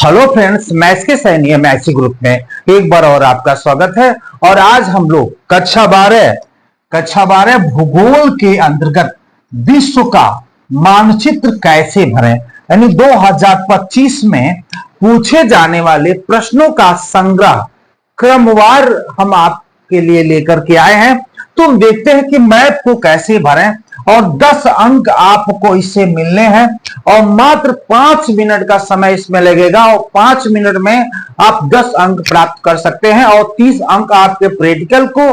Hello friends, maths के सैनिक maths group में एक बार और आपका स्वागत है। और आज हम लोग कक्षा 12 भूगोल के अंतर्गत विश्व का मानचित्र कैसे भरें, यानी 2025 में पूछे जाने वाले प्रश्नों का संग्रह क्रमवार हम आपके लिए लेकर के आए हैं। तो देखते हैं कि मैप को कैसे भरें और 10 अंक आपको इससे मिलने हैं और मात्र 5 मिनट का समय इसमें लगेगा और 5 मिनट में आप 10 अंक प्राप्त कर सकते हैं और 30 अंक आपके प्रैक्टिकल को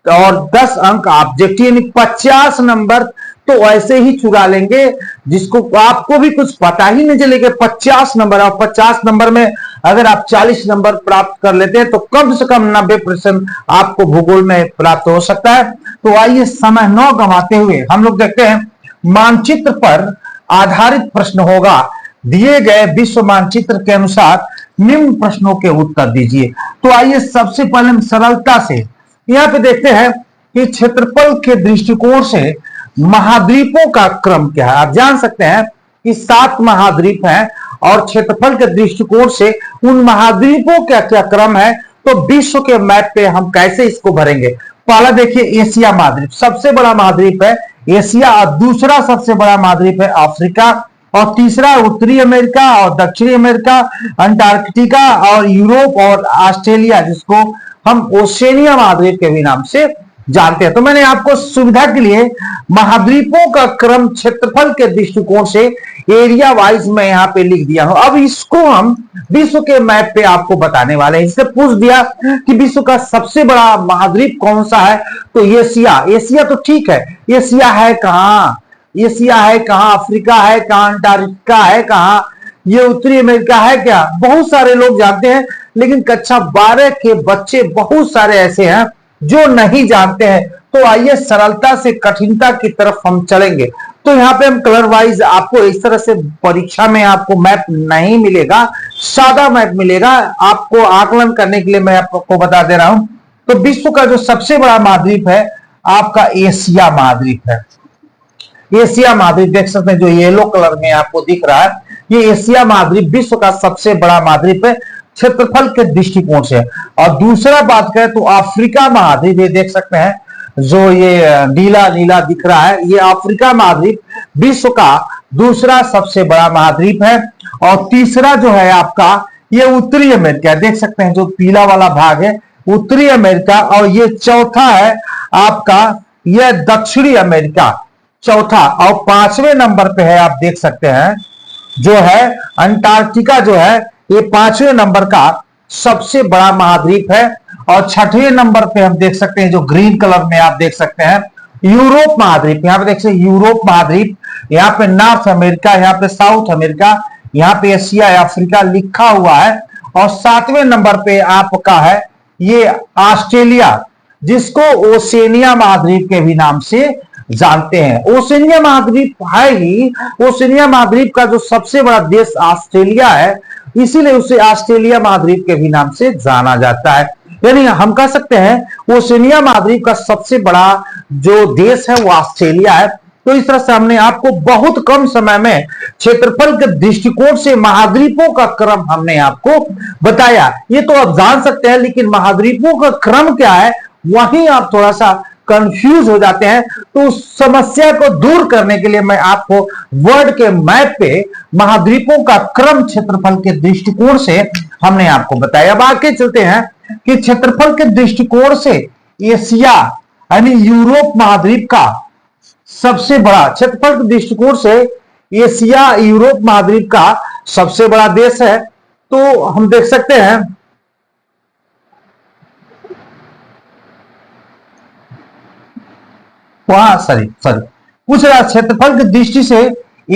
और 10 अंक ऑब्जेक्टिव, यानी 50 नंबर तो ऐसे ही चुरा लेंगे जिसको आपको भी कुछ पता ही नहीं चलेगा। 50 नंबर और 50 नंबर में अगर आप 40 नंबर प्राप्त कर लेते हैं तो कम से कम 90% आपको भूगोल में प्राप्त हो सकता है। तो आइए समय न गंवाते हुए हम लोग देखते हैं मानचित्र पर आधारित प्रश्न होगा। दिए गए विश्व मानचित्र के अनुसार निम्न प्रश्नों के उत्तर दीजिए। तो आइए सबसे पहले हम सरलता से यहाँ पे देखते हैं कि क्षेत्रफल के दृष्टिकोण से महाद्वीपों का क्रम क्या है। आप जान सकते हैं कि 7 महाद्वीप हैं और क्षेत्रफल के दृष्टिकोण से उन महाद्वीपों का क्या क्रम है। तो विश्व के मैप पे हम कैसे इसको भरेंगे। पहला देखिए, एशिया महाद्वीप सबसे बड़ा महाद्वीप है एशिया और दूसरा सबसे बड़ा महाद्वीप है अफ्रीका और तीसरा उत्तरी अमेरिका और दक्षिणी अमेरिका, अंटार्कटिका और यूरोप और ऑस्ट्रेलिया, जिसको हम ओशिनिया महाद्वीप के भी नाम से जानते हैं। तो मैंने आपको सुविधा के लिए महाद्वीपों का क्रम क्षेत्रफल के दृष्टिकोण से एरिया वाइज में यहाँ पे लिख दिया हूं। अब इसको हम विश्व के मैप पे आपको बताने वाले हैं। इससे पूछ दिया कि विश्व का सबसे बड़ा महाद्वीप कौन सा है, तो एशिया तो ठीक है। एशिया है कहाँ, अफ्रीका है कहाँ, अंटार्कटिका है कहाँ, ये उत्तरी अमेरिका है क्या, बहुत सारे लोग जानते हैं। लेकिन कक्षा 12 के बच्चे बहुत सारे ऐसे हैं जो नहीं जानते हैं। तो आइए सरलता से कठिनता की तरफ हम चलेंगे। तो यहाँ पे हम कलर वाइज आपको इस तरह से परीक्षा में आपको मैप नहीं मिलेगा, सादा मैप मिलेगा। आपको आकलन करने के लिए मैं आपको बता दे रहा हूं। तो विश्व का जो सबसे बड़ा महाद्वीप है आपका एशिया महाद्वीप है। एशिया महाद्वीप देख सकते हैं, जो येलो कलर में आपको दिख रहा है, ये एशिया महाद्वीप विश्व का सबसे बड़ा महाद्वीप है क्षेत्रफल के दृष्टिकोण से। और दूसरा बात करें तो अफ्रीका महाद्वीप, ये देख सकते हैं जो ये नीला नीला दिख रहा है, ये अफ्रीका महाद्वीप विश्व का दूसरा सबसे बड़ा महाद्वीप है। और तीसरा जो है आपका ये उत्तरी अमेरिका, देख सकते हैं जो पीला वाला भाग है उत्तरी अमेरिका। और ये चौथा है आपका ये दक्षिणी अमेरिका, चौथा। और 5वें नंबर पे है आप देख सकते हैं जो है अंटार्कटिका, जो है ये 5वें नंबर का सबसे बड़ा महाद्वीप है। और 6वें नंबर पे हम देख सकते हैं जो ग्रीन कलर में आप देख सकते हैं यूरोप महाद्वीप। यहाँ पे देख सकते हैं यूरोप महाद्वीप, यहाँ पे नॉर्थ अमेरिका, यहाँ पे साउथ अमेरिका, यहाँ पे एशिया अफ्रीका लिखा हुआ है। और 7वें नंबर पे आपका है ये ऑस्ट्रेलिया, जिसको ओशिनिया महाद्वीप के भी नाम से जानते हैं। ओशिनिया महाद्वीप है ही, ओशिनिया महाद्वीप का जो सबसे बड़ा देश ऑस्ट्रेलिया है, इसीलिए उसे ऑस्ट्रेलिया महाद्वीप के भी नाम से जाना जाता है। यानी हम कह सकते हैं ओशिनिया महाद्वीप का सबसे बड़ा जो देश है वो ऑस्ट्रेलिया है। तो इस तरह से हमने आपको बहुत कम समय में क्षेत्रफल के दृष्टिकोण से महाद्वीपों का क्रम हमने आपको बताया। ये तो आप जान सकते हैं, लेकिन महाद्वीपों का क्रम क्या है वहीं आप थोड़ा सा कंफ्यूज हो जाते हैं। तो उस समस्या को दूर करने के लिए मैं आपको वर्ल्ड के मैप पे महाद्वीपों का क्रम क्षेत्रफल के दृष्टिकोण से हमने आपको बताया। अब आगे चलते हैं कि क्षेत्रफल के दृष्टिकोण से एशिया यानी यूरोप महाद्वीप का सबसे बड़ा, क्षेत्रफल के दृष्टिकोण से एशिया यूरोप महाद्वीप का सबसे बड़ा देश है। तो हम देख सकते हैं वहां पूछ रहा क्षेत्रफल की दृष्टि से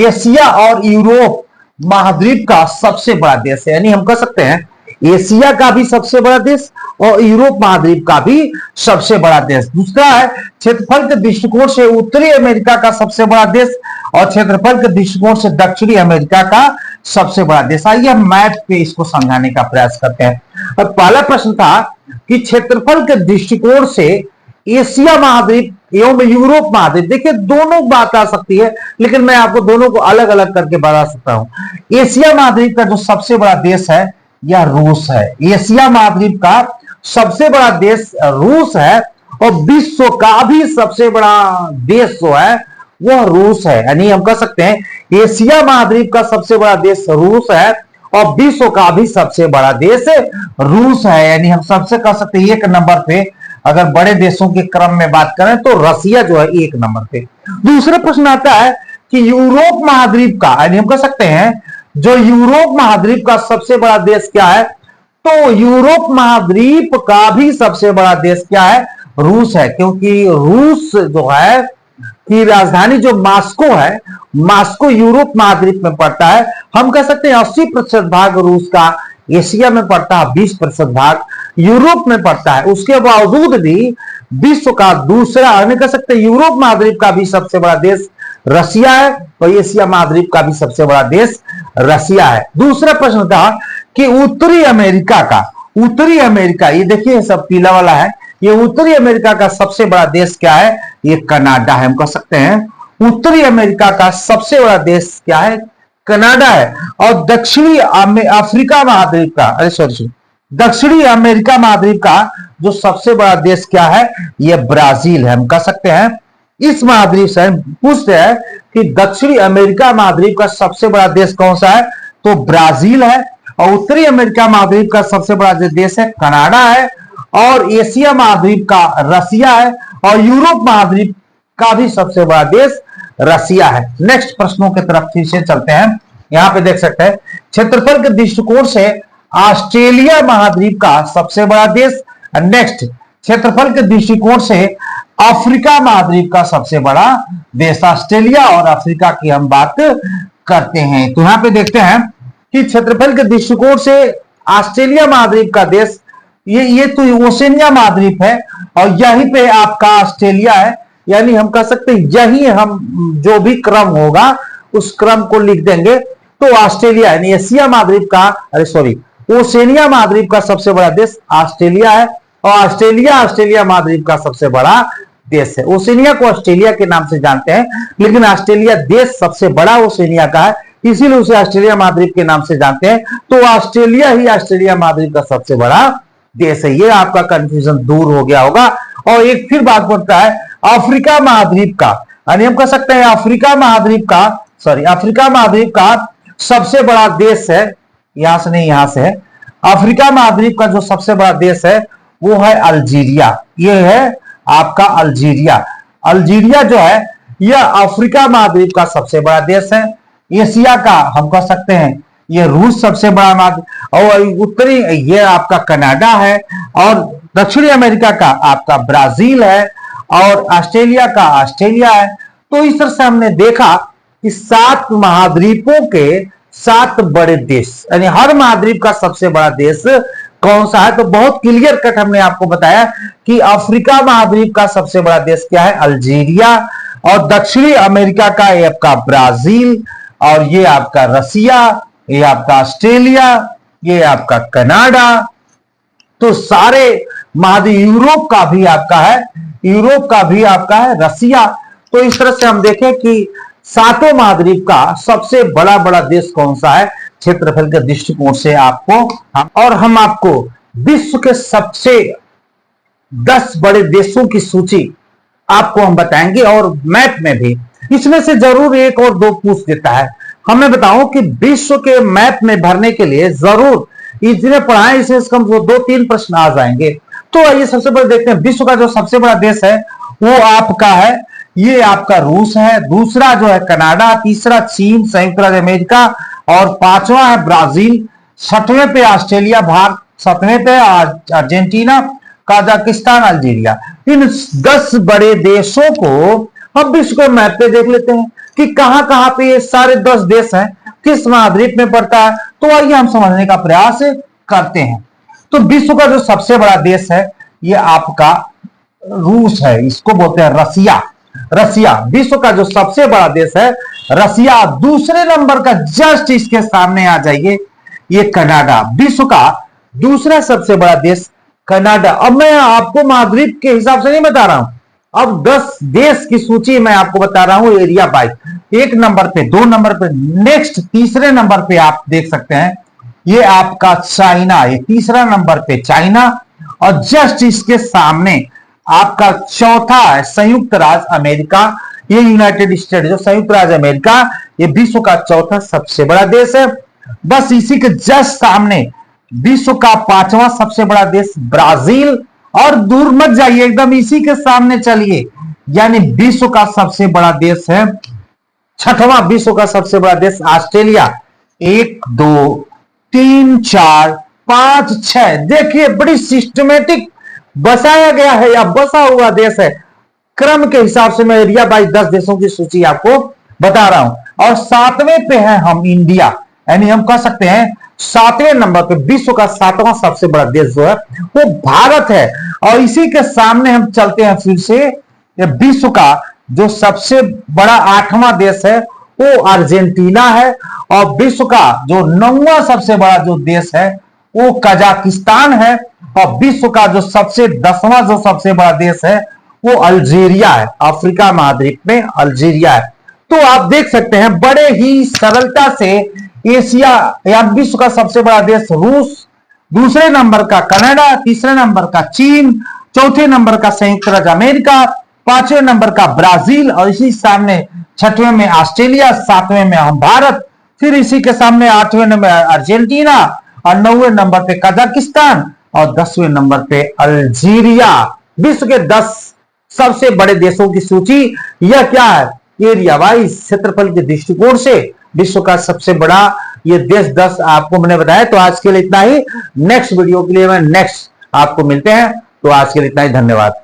एशिया और यूरोप महाद्वीप का सबसे बड़ा देश है। यानी हम कह सकते हैं एशिया का भी सबसे बड़ा देश और यूरोप महाद्वीप का भी सबसे बड़ा देश। दूसरा है क्षेत्रफल के दृष्टिकोण से उत्तरी अमेरिका का सबसे बड़ा देश और क्षेत्रफल के दृष्टिकोण से दक्षिणी अमेरिका का सबसे बड़ा देश। आइए हम मैप पे इसको समझाने का प्रयास करते हैं। अब पहला प्रश्न था कि क्षेत्रफल के दृष्टिकोण से एशिया महाद्वीप एवं यूरोप महाद्वीप। देखिए दोनों बात आ सकती है, लेकिन मैं आपको दोनों को अलग अलग करके बता सकता हूं। एशिया महाद्वीप का जो सबसे बड़ा देश है यह रूस है। एशिया महाद्वीप का सबसे बड़ा देश रूस है और विश्व का भी सबसे बड़ा देश जो है वह रूस है। यानी हम कह सकते हैं एशिया महाद्वीप का सबसे बड़ा देश रूस है और विश्व का भी सबसे बड़ा देश रूस है। यानी हम सबसे कह सकते हैं एक नंबर पे, अगर बड़े देशों के क्रम में बात करें तो रसिया जो है एक नंबर पे। दूसरा प्रश्न आता है कि यूरोप महाद्वीप का, यानी हम कह सकते हैं जो यूरोप महाद्वीप का सबसे बड़ा देश क्या है, तो यूरोप महाद्वीप का भी सबसे बड़ा देश क्या है, रूस है। क्योंकि रूस जो है की राजधानी जो मास्को है, मास्को यूरोप महाद्वीप में पड़ता है। हम कह सकते हैं 80% भाग रूस का एशिया में पड़ता है, 20% भाग यूरोप में पड़ता है। उसके बावजूद भी विश्व का दूसरा, हम कह सकते हैं यूरोप महाद्वीप का भी सबसे बड़ा देश रसिया है और एशिया महाद्वीप का भी सबसे बड़ा देश रसिया है। दूसरा प्रश्न था कि उत्तरी अमेरिका का, उत्तरी अमेरिका, ये देखिए सब पीला वाला है, ये उत्तरी अमेरिका का सबसे बड़ा देश क्या है, ये कनाडा है। हम कह सकते हैं उत्तरी अमेरिका का सबसे बड़ा देश क्या है, कनाडा है। और दक्षिणी अफ्रीका महाद्वीप का, अरे सॉरी, दक्षिणी अमेरिका महाद्वीप का जो सबसे बड़ा देश क्या है, ये ब्राजील है। हम कह सकते हैं इस महाद्वीप से पूछते हैं कि दक्षिणी अमेरिका महाद्वीप का सबसे बड़ा देश कौन सा है, तो ब्राजील है। और उत्तरी अमेरिका महाद्वीप का सबसे बड़ा जो देश है कनाडा है। और एशिया महाद्वीप का रसिया है और यूरोप महाद्वीप का भी सबसे बड़ा देश रसिया है। नेक्स्ट प्रश्नों की तरफ फिर से चलते हैं। यहां पे देख सकते हैं क्षेत्रफल के दृष्टिकोण से ऑस्ट्रेलिया महाद्वीप का सबसे बड़ा देश। नेक्स्ट क्षेत्रफल के दृष्टिकोण से अफ्रीका महाद्वीप का सबसे बड़ा देश। ऑस्ट्रेलिया और अफ्रीका की हम बात करते हैं तो यहां पे देखते हैं कि क्षेत्रफल के दृष्टिकोण से ऑस्ट्रेलिया महाद्वीप का देश ये तो ओशनिया महाद्वीप है और यहीं पे आपका ऑस्ट्रेलिया है। यानी हम कह सकते हैं यही हम जो भी क्रम होगा उस क्रम को लिख देंगे तो ऑस्ट्रेलिया यानी एशिया महाद्वीप का, अरे सॉरी, ओशनिया महाद्वीप का सबसे बड़ा देश ऑस्ट्रेलिया है और ऑस्ट्रेलिया महाद्वीप का सबसे बड़ा देश है। ओशनिया को ऑस्ट्रेलिया के नाम से जानते हैं, लेकिन ऑस्ट्रेलिया देश सबसे बड़ा ओशनिया का है, इसीलिए उसे ऑस्ट्रेलिया महाद्वीप के नाम से जानते हैं। तो ऑस्ट्रेलिया ही ऑस्ट्रेलिया महाद्वीप का सबसे बड़ा देश है। ये आपका कंफ्यूजन दूर हो गया होगा। और एक फिर बात पड़ता है अफ्रीका महाद्वीप का, यानी हम कह सकते हैं अफ्रीका महाद्वीप का सबसे बड़ा देश है, यहां से नहीं यहां से है, अफ्रीका महाद्वीप का जो सबसे बड़ा देश है वो है अल्जीरिया। ये है आपका अल्जीरिया। अल्जीरिया जो है यह अफ्रीका महाद्वीप का सबसे बड़ा देश है। एशिया का हम कह सकते हैं ये रूस सबसे बड़ा महाद्वीप, और उत्तरी ये आपका कनाडा है और दक्षिणी अमेरिका का आपका ब्राजील है और ऑस्ट्रेलिया का ऑस्ट्रेलिया है। तो इस तरह से हमने देखा कि 7 महाद्वीपों के 7 बड़े देश, यानी हर महाद्वीप का सबसे बड़ा देश कौन सा है, तो बहुत क्लियर कट हमने आपको बताया कि अफ्रीका महाद्वीप का सबसे बड़ा देश क्या है, अल्जीरिया, और दक्षिणी अमेरिका का ये आपका ब्राजील, और ये आपका रसिया, ये आपका ऑस्ट्रेलिया, ये आपका कनाडा। तो सारे महाद्वीप, यूरोप का भी आपका है रसिया। तो इस तरह से हम देखें कि 7 महाद्वीप का सबसे बड़ा बड़ा देश कौन सा है क्षेत्रफल के दृष्टिकोण से आपको, और हम आपको विश्व के सबसे 10 बड़े देशों की सूची आपको हम बताएंगे और मैप में भी इसमें से जरूर 1 और 2 पूछ देता है। हमें बताओ कि विश्व के मैप में भरने के लिए जरूर इतने पढ़ाएं, इसे कम 2-3 प्रश्न आ जाएंगे। तो आइए सबसे पहले देखते हैं विश्व का जो सबसे बड़ा देश है वो आपका है, ये आपका रूस है। दूसरा जो है कनाडा, तीसरा चीन, संयुक्त राज्य अमेरिका, और 5वां है ब्राजील, 6वें पे ऑस्ट्रेलिया, भारत 7वें पे अर्जेंटीना, कजाकिस्तान, अल्जीरिया। इन 10 बड़े देशों को हम विश्व के मैप पे देख लेते हैं कि कहां पे ये सारे 10 देश हैं, किस महाद्वीप में पड़ता है। तो आइए हम समझने का प्रयास करते हैं। तो विश्व का जो सबसे बड़ा देश है ये आपका रूस है, इसको बोलते हैं रसिया विश्व का जो सबसे बड़ा देश है रसिया। दूसरे नंबर का जस्ट इसके सामने आ जाइए, ये कनाडा, विश्व का दूसरा सबसे बड़ा देश कनाडा। अब मैं आपको महाद्वीप के हिसाब से नहीं बता रहा हूं, अब 10 देश की सूची मैं आपको बता रहा हूं एरिया वाइज। 1 नंबर पे, 2 नंबर पे, नेक्स्ट तीसरे नंबर पे आप देख सकते हैं ये आपका चाइना, ये तीसरा नंबर पे चाइना, और जस्ट इसके सामने आपका चौथा है संयुक्त राज्य अमेरिका। ये यूनाइटेड स्टेट जो संयुक्त राज्य अमेरिका, ये विश्व का चौथा सबसे बड़ा देश है। बस इसी के जस्ट सामने विश्व का 5वां सबसे बड़ा देश ब्राजील, और दूर मत जाइए, एकदम इसी के सामने चलिए, यानी विश्व का सबसे बड़ा देश है 6वां विश्व का सबसे बड़ा देश ऑस्ट्रेलिया। 1 2 3 4 5 6, देखिए बड़ी सिस्टमेटिक बसाया गया है या बसा हुआ देश है। क्रम के हिसाब से मैं एरिया वाइज 10 देशों की सूची आपको बता रहा हूं। और 7वें पे है हम इंडिया, यानी हम कह सकते हैं 7वें नंबर पे विश्व का 7वां सबसे बड़ा देश जो है वो भारत है। और इसी के सामने हम चलते हैं फिर से, विश्व का जो सबसे बड़ा 8वां देश है वो अर्जेंटीना है, और विश्व का जो 9वां सबसे बड़ा जो देश है वो कजाकिस्तान है, और विश्व का जो सबसे 10वां जो सबसे बड़ा देश है वो अल्जीरिया है, अफ्रीका महाद्वीप में अल्जीरिया है। तो आप देख सकते हैं बड़े ही सरलता से एशिया या विश्व का सबसे बड़ा देश रूस, दूसरे नंबर का कनाडा, तीसरे नंबर का चीन, चौथे नंबर का संयुक्त राज्य अमेरिका, 5वें नंबर का ब्राजील, और इसी सामने 6वें में ऑस्ट्रेलिया, 7वें में हम भारत, फिर इसी के सामने 8वें नंबर अर्जेंटीना, और 9वें नंबर पे कजाकिस्तान, और 10वें नंबर पे अल्जीरिया। विश्व के 10 सबसे बड़े देशों की सूची यह क्या है, एरिया वाइज क्षेत्रफल के दृष्टिकोण से विश्व का सबसे बड़ा ये देश 10 आपको मैंने बताया। तो आज के लिए इतना ही, नेक्स्ट वीडियो के लिए मैं नेक्स्ट आपको मिलते हैं। तो आज के लिए इतना ही, धन्यवाद।